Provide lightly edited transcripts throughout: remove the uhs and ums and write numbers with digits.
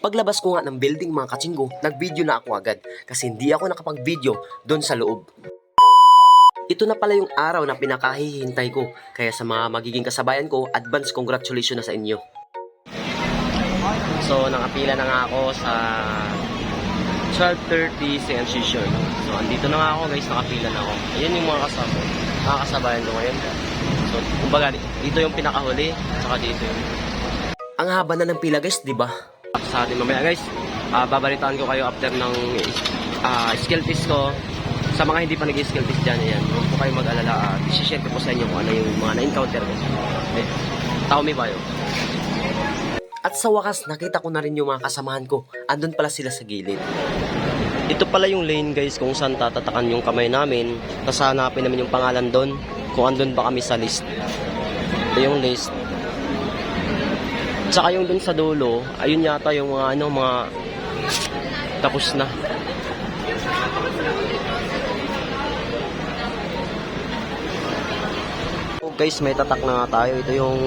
Paglabas ko nga ng building mga katsinggo, nag-video na ako agad kasi hindi ako nakapag-video doon sa loob. Ito na pala yung araw na pinakahihintay ko, kaya sa mga magiging kasabayan ko, advance congratulations na sa inyo. So nakapila na nga ako sa 12:30 CN session. So andito na nga ako guys, nakapila na ako. Ayan yung mga kasabayan ko ngayon. So kumbaga dito yung pinakahuli, saka dito yung... Ang haba na ng pila guys, di ba? Sa atin mamaya guys, babalitaan ko kayo after ng skill test ko. Sa mga hindi pa nag-skill test dyan, ayan, huwag po kayo mag-alala. I-share ko po sa inyo kung ano yung mga na-encounter ko. Okay. Tao may bayo. At sa wakas, nakita ko na rin yung mga kasamahan ko. Andun pala sila sa gilid. Ito pala yung lane guys kung saan tatatakan yung kamay namin. Tapos hanapin namin yung pangalan doon. Kung andun ba kami sa list. Ito yung list. Tsaka yung dun sa dulo, ayun yata yung mga mga tapos na. Oh guys, may tatak na nga tayo. Ito yung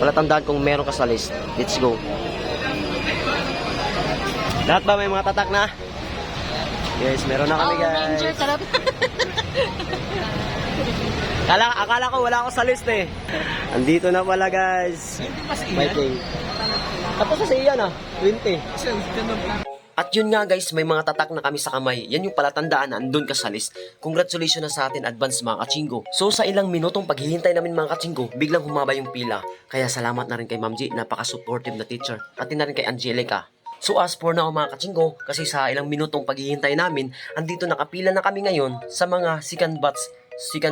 palatandaan kung meron ka sa list. Let's go. Lahat ba may mga tatak na? Yes, meron na kami guys. Ranger, sarap. Akala ko wala ako sa list eh. Andito na pala guys. Fighting. Tapos sa iyan 20. At yun nga guys, may mga tatak na kami sa kamay. Yan yung palatandaan na andun ka sa list. Congratulations na sa atin advance mga kachinggo. So sa ilang minutong paghihintay namin mga kachinggo, biglang humaba yung pila. Kaya salamat na rin kay Ma'am G, napaka-supportive na teacher. Pati na rin kay Angelica. So as for now mga kachinggo, kasi sa ilang minutong paghihintay namin, andito nakapila na kami ngayon sa mga second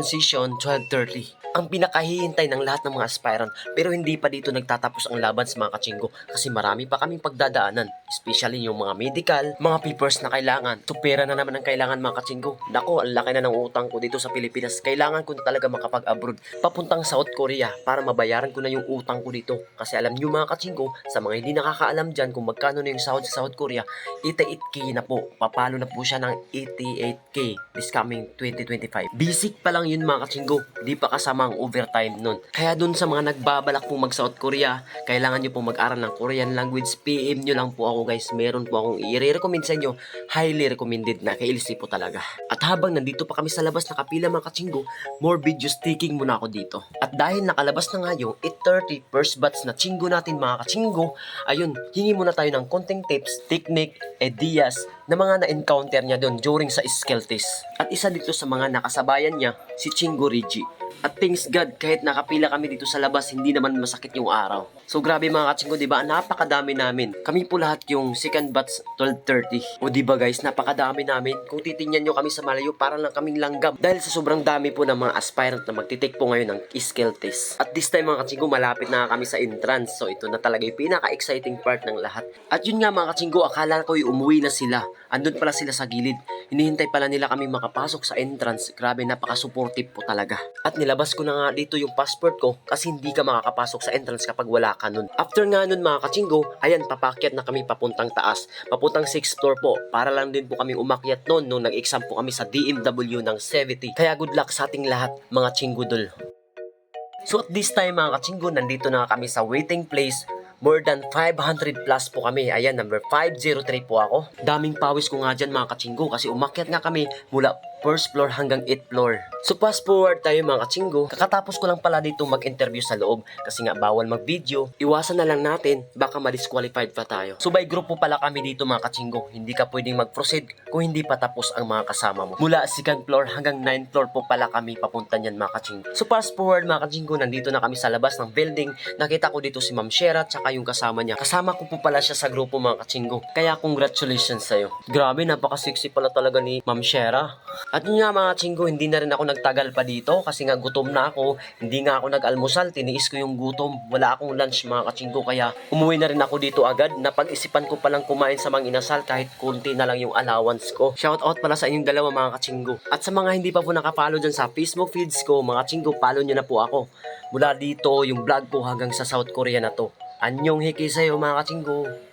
session 12:30. Ang pinakahihintay ng lahat ng mga aspirant, pero hindi pa dito nagtatapos ang laban sa mga kachinggo kasi marami pa kaming pagdadaanan, especially yung mga medical, mga papers na kailangan. So pera na naman ang kailangan mga kachinggo. Nako, ang laki na ng utang ko dito sa Pilipinas. Kailangan ko na talaga makapag-abroad papuntang South Korea para mabayaran ko na yung utang ko dito. Kasi alam nyo mga kachinggo, sa mga hindi nakakaalam dyan kung magkano na yung sahod sa South Korea, 88K na po. Papalo na po siya ng 88K this coming 2025. Basic pa lang yun mga kachinggo, di pa kasama ang overtime nun. Kaya dun sa mga nagbabalak pong mag South Korea, kailangan nyo pong mag-aral ng Korean language. PM nyo lang po ako guys, meron po akong i-recommend sa inyo, highly recommended na kay LC po talaga. At habang nandito pa kami sa labas nakapila mga kachinggo, more videos taking muna ako dito. At dahil nakalabas na nga yung 8:30 first batch na chinggo natin mga kachinggo, ayun, hingi muna tayo ng konting tips, technique, ideas na mga na-encounter niya doon during sa skill test. At isa dito sa mga nakasabayan niya, si Chingo Reggie. At thanks God, kahit nakapila kami dito sa labas, hindi naman masakit yung araw. So grabe mga kachinggo, diba? Napakadami namin. Kami po lahat yung second batch 12:30. O diba guys, napakadami namin. Kung titingnan nyo kami sa malayo, parang lang kaming langgam. Dahil sa sobrang dami po ng mga aspirant na magtitake po ngayon ng skill test. At this time mga kachinggo, malapit na kami sa entrance. So ito na talaga yung pinaka-exciting part ng lahat. At yun nga mga kachinggo, akala ko yung umuwi na sila. Andun pala sila sa gilid. Hinihintay pala nila kami makapasok sa entrance. Grabe, napaka-supportive po talaga. At nilabas ko na nga dito yung passport ko kasi hindi ka makakapasok sa entrance kapag wala ka nun. After nga nun mga kachinggo, ayan, papakyat na kami papuntang taas. Papuntang 6th floor po. Para lang din po kami umakyat nun nung nag-exam po kami sa DMW ng CVT. Kaya good luck sa ating lahat mga chinggudol. So at this time mga kachinggo, nandito na kami sa waiting place. More than 500 plus po kami. Ayan, number 503 po ako. Daming pawis ko nga dyan mga kachinggo kasi umakyat nga kami mula first floor hanggang 8th floor. So fast forward tayo mga kachinggo. Kakatapos ko lang pala dito mag-interview sa loob kasi nga bawal mag-video. Iwasan na lang natin, baka ma-disqualified pa tayo. So by group po pala kami dito mga kachinggo. Hindi ka pwedeng mag-proceed kung hindi pa tapos ang mga kasama mo. Mula 2nd floor hanggang 9th floor po pala kami papunta niyan mga kachinggo. So fast forward mga kachinggo, nandito na kami sa labas ng building. Nakita ko dito si Ma'am Shera tsaka yung kasama niya. Kasama ko po pala siya sa grupo mga kachinggo. Kaya congratulations sa'yo. Grabe, napaka-sexy pala talaga ni Ma'am Shera. At yun nga mga kachinggo, hindi na rin ako nagtagal pa dito kasi nga gutom na ako. Hindi nga ako nag-almusal, tiniis ko yung gutom. Wala akong lunch mga kachinggo kaya umuwi na rin ako dito agad. Napag-isipan ko palang kumain sa mga inasal kahit konti na lang yung allowance ko. Shout out pala sa inyong dalawa mga kachinggo. At sa mga hindi pa po nakapollow dyan sa Facebook feeds ko, mga kachinggo, follow nyo na po ako. Mula dito yung vlog po hanggang sa South Korea na to. Anyong hiki sa'yo mga kachinggo.